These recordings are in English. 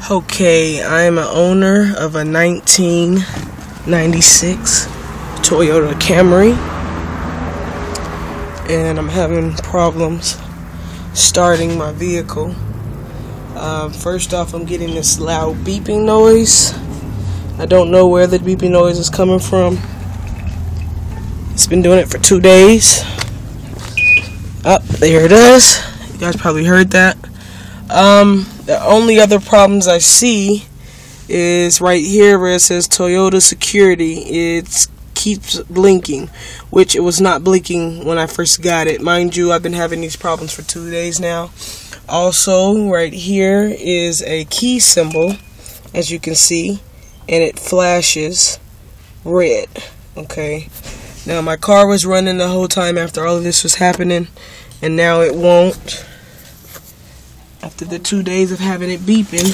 Okay, I am an owner of a 1996 Toyota Camry, and I'm having problems starting my vehicle. First off, I'm getting this loud beeping noise. I don't know where the beeping noise is coming from. It's been doing it for 2 days. Oh, there it is. You guys probably heard that. The only other problems I see is right here where it says Toyota Security. It keeps blinking, which it was not blinking when I first got it. Mind you, I've been having these problems for 2 days now. Also, right here is a key symbol, as you can see, and it flashes red. Okay. Now, my car was running the whole time after all of this was happening, and now it won't. After the 2 days of having it beeping.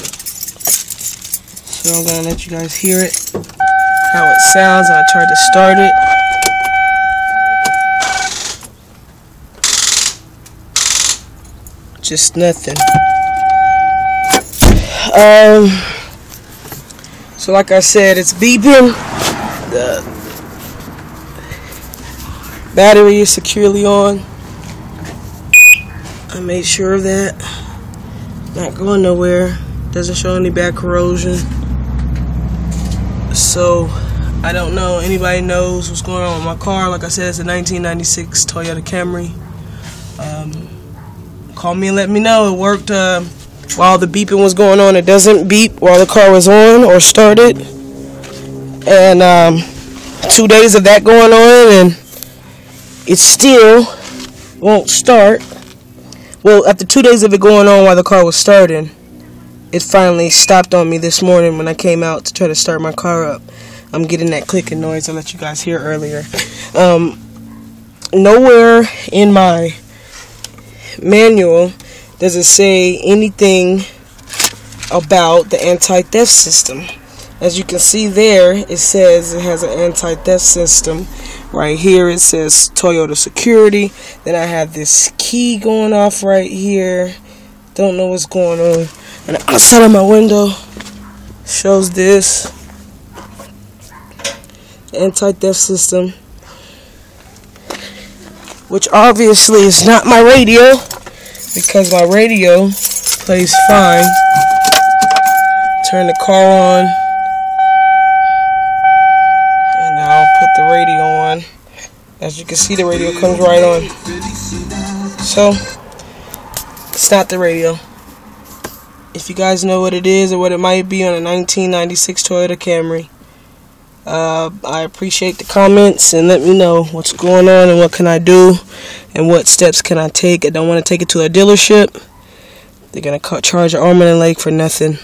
So I'm gonna let you guys hear it, how it sounds. I tried to start it. Just nothing. So like I said, it's beeping. The battery is securely on. I made sure of that. Not going nowhere. Doesn't show any back corrosion. So I don't know. Anybody knows what's going on with my car? Like I said, it's a 1996 Toyota Camry. Call me and let me know. It worked while the beeping was going on. It doesn't beep while the car was on or started. And 2 days of that going on, and it still won't start. Well, after 2 days of it going on while the car was starting, it finally stopped on me this morning when I came out to try to start my car up. I'm getting that clicking noise I let you guys hear earlier. Nowhere in my manual does it say anything about the anti-theft system. As you can see there, it says it has an anti-theft system. Right here it says Toyota Security. Then I have this key going off right here. Don't know what's going on. And outside of my window shows this anti-theft system, which obviously is not my radio, because my radio plays fine. Turn the car on. The radio on. As you can see, the radio comes right on. So it's not the radio. If you guys know what it is or what it might be on a 1996 Toyota Camry, I appreciate the comments, and let me know what's going on and what can I do and what steps can I take. I don't want to take it to a dealership. They're gonna charge an arm and a leg for nothing.